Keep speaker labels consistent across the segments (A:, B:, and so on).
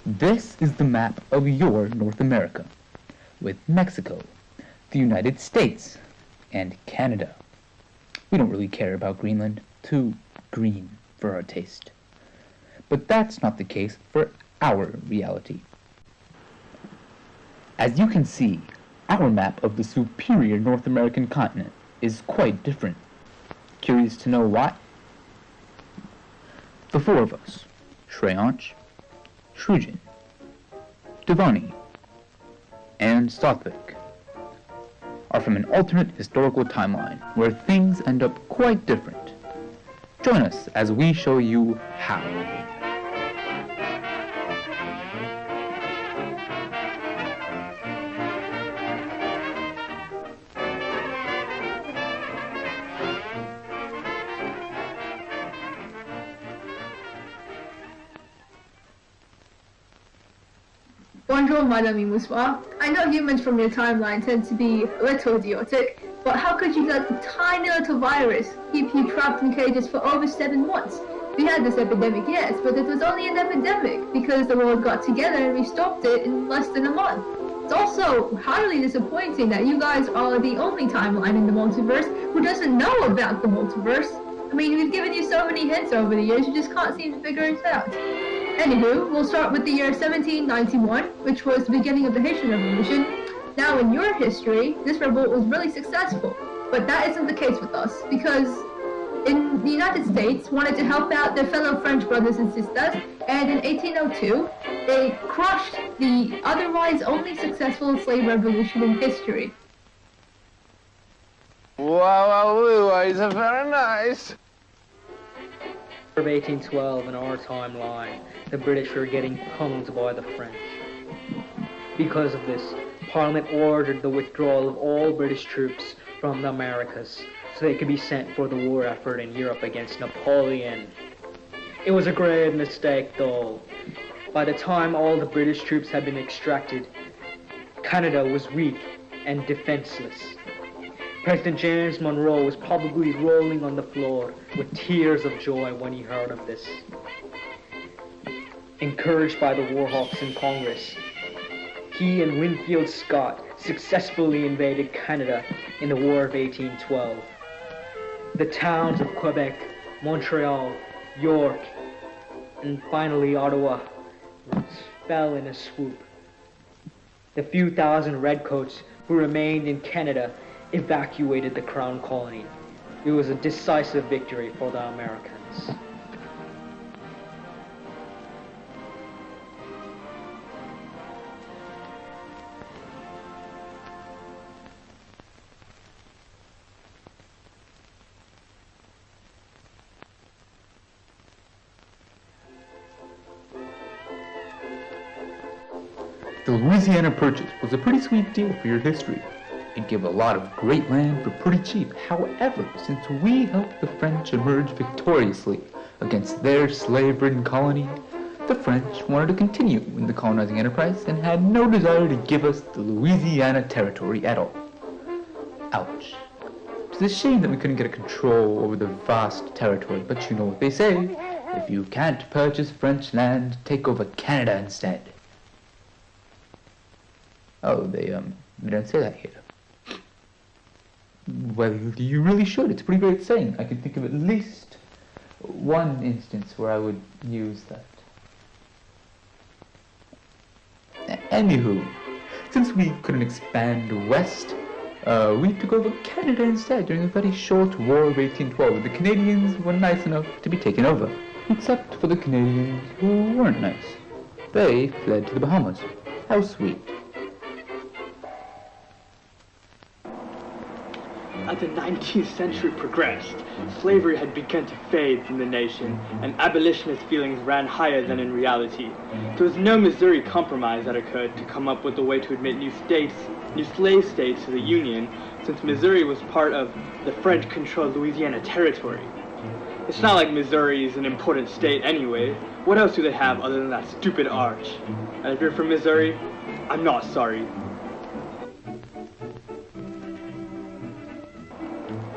A: This is the map of your North America, with Mexico, the United States, and Canada. We don't really care about Greenland, too green for our taste. But that's not the case for our reality. As you can see, our map of the superior North American continent is quite different. Curious to know why? The four of us, Shreyansh, Shrujin, Dhvani, and Satvik, are from an alternate historical timeline where things end up quite different. Join us as we show you how.
B: Bonjour, my name is Muswa. I know humans from your timeline tend to be a little idiotic, but how could you let the tiny little virus keep you trapped in cages for over 7 months? We had this epidemic, yes, but it was only an epidemic because the world got together and we stopped it in less than a month. It's also highly disappointing that you guys are the only timeline in the multiverse who doesn't know about the multiverse. I mean, we've given you so many hints over the years, you just can't seem to figure it out. Anywho, we'll start with the year 1791, which was the beginning of the Haitian Revolution. Now, in your history, this revolt was really successful, but that isn't the case with us, because in the United States wanted to help out their fellow French brothers and sisters, and in 1802, they crushed the otherwise only successful slave revolution in history.
C: Wow, it's very nice.
D: Of 1812 in our timeline, the British were getting pummeled by the French. Because of this, Parliament ordered the withdrawal of all British troops from the Americas so they could be sent for the war effort in Europe against Napoleon. It was a grave mistake though. By the time all the British troops had been extracted, Canada was weak and defenseless. President James Monroe was probably rolling on the floor with tears of joy when he heard of this. Encouraged by the Warhawks in Congress, he and Winfield Scott successfully invaded Canada in the War of 1812. The towns of Quebec, Montreal, York, and finally Ottawa fell in a swoop. The few thousand redcoats who remained in Canada evacuated the Crown Colony. It was a decisive victory for the Americans.
A: The Louisiana Purchase was a pretty sweet deal for your history. It gave a lot of great land for pretty cheap. However, since we helped the French emerge victoriously against their slave-ridden colony, the French wanted to continue in the colonizing enterprise and had no desire to give us the Louisiana territory at all. Ouch. It's a shame that we couldn't get a control over the vast territory, but you know what they say, if you can't purchase French land, take over Canada instead. Oh, they don't say that here. Well, you really should. It's a pretty great saying. I can think of at least one instance where I would use that. Anywho, since we couldn't expand west, we took over Canada instead during the very short War of 1812. The Canadians were nice enough to be taken over, except for the Canadians who weren't nice. They fled to the Bahamas. How sweet.
E: As the 19th century progressed, slavery had begun to fade from the nation, and abolitionist feelings ran higher than in reality. There was no Missouri Compromise that occurred to come up with a way to admit new slave states to the Union, since Missouri was part of the French-controlled Louisiana Territory. It's not like Missouri is an important state anyway. What else do they have other than that stupid arch? And if you're from Missouri, I'm not sorry.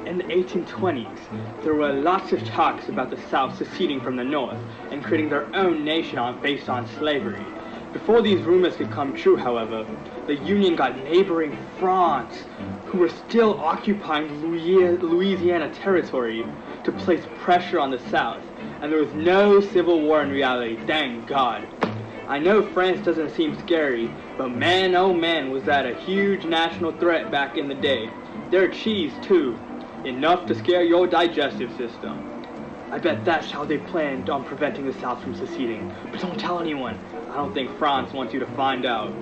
E: In the 1820s, there were lots of talks about the South seceding from the North and creating their own nation based on slavery. Before these rumors could come true, however, the Union got neighboring France, who were still occupying Louisiana territory, to place pressure on the South, and there was no civil war in reality, thank God. I know France doesn't seem scary, but man oh man was that a huge national threat back in the day. Their cheese too, enough to scare your digestive system. I bet that's how they planned on preventing the South from seceding, but don't tell anyone. I don't think France wants you to find out.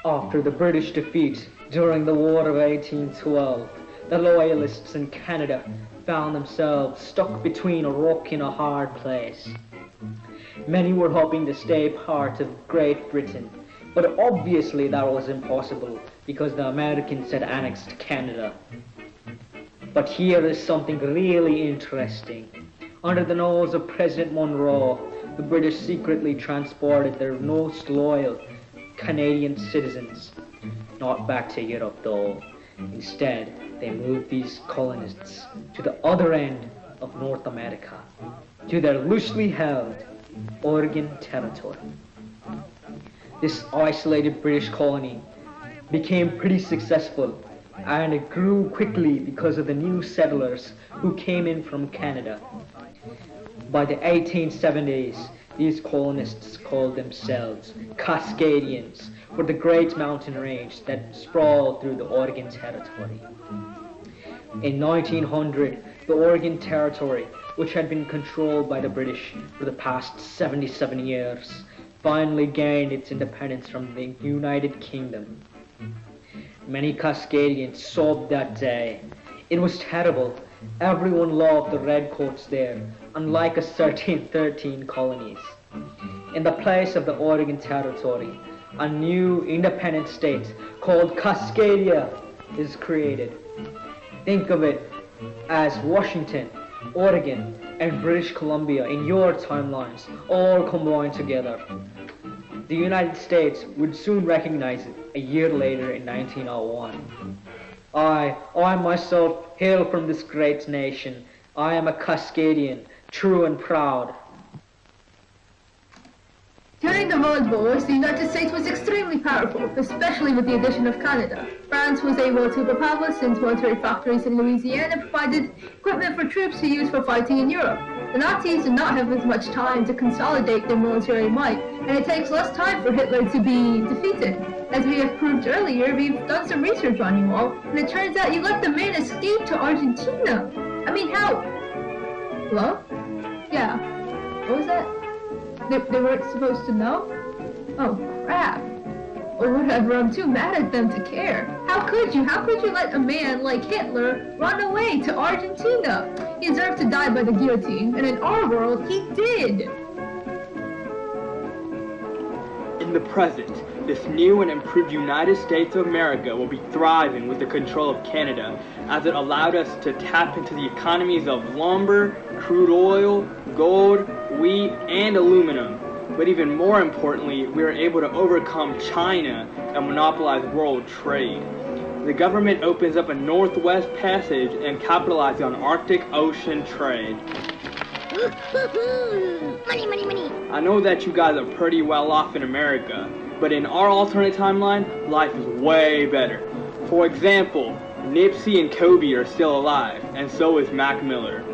D: After the British defeat during the War of 1812, the Loyalists in Canada found themselves stuck between a rock and a hard place. Many were hoping to stay part of Great Britain, but obviously that was impossible because the Americans had annexed Canada. But here is something really interesting. Under the nose of President Monroe, the British secretly transported their most loyal Canadian citizens, not back to Europe though. Instead, they moved these colonists to the other end of North America, to their loosely held Oregon Territory. This isolated British colony became pretty successful, and it grew quickly because of the new settlers who came in from Canada. By the 1870s, these colonists called themselves Cascadians for the great mountain range that sprawled through the Oregon Territory. In 1900, the Oregon Territory, which had been controlled by the British for the past 77 years, finally gained its independence from the United Kingdom. Many Cascadians sobbed that day. It was terrible. Everyone loved the redcoats there, unlike a certain 13 colonies. In the place of the Oregon Territory, a new independent state called Cascadia is created. Think of it as Washington, Oregon, and British Columbia in your timelines all combined together. The United States would soon recognize it a year later in 1901. I myself hail from this great nation. I am a Cascadian, true and proud.
B: During the World Wars, the United States was extremely powerful, especially with the addition of Canada. France was able to propel since military factories in Louisiana provided equipment for troops to use for fighting in Europe. The Nazis did not have as much time to consolidate their military might, and it takes less time for Hitler to be defeated. As we have proved earlier, we've done some research on you all, and it turns out you let the man escape to Argentina. I mean, how? Hello? Yeah. What was that? They weren't supposed to know? Oh, crap. Or whatever, I'm too mad at them to care. How could you? How could you let a man like Hitler run away to Argentina? He deserved to die by the guillotine, and in our world, he did.
E: In the present, this new and improved United States of America will be thriving with the control of Canada, as it allowed us to tap into the economies of lumber, crude oil, gold, wheat, and aluminum. But even more importantly, we are able to overcome China and monopolize world trade. The government opens up a Northwest Passage and capitalizes on Arctic Ocean trade.
F: Money, money, money.
E: I know that you guys are pretty well off in America, but in our alternate timeline, life is way better. For example, Nipsey and Kobe are still alive, and so is Mac Miller.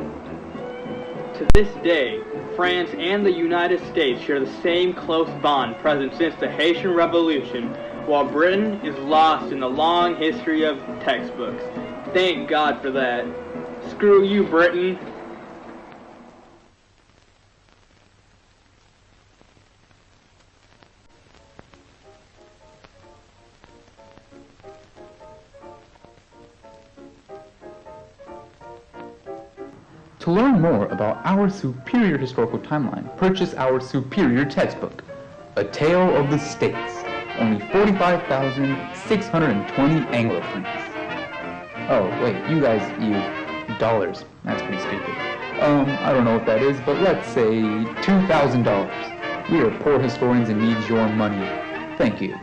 E: To this day, France and the United States share the same close bond present since the Haitian Revolution, while Britain is lost in the long history of textbooks. Thank God for that. Screw you, Britain.
A: To learn more about our superior historical timeline, purchase our superior textbook, A Tale of the States, only 45,620 Anglo francs. Oh, wait, you guys use dollars. That's pretty stupid. I don't know what that is, but let's say $2,000. We are poor historians and need your money. Thank you.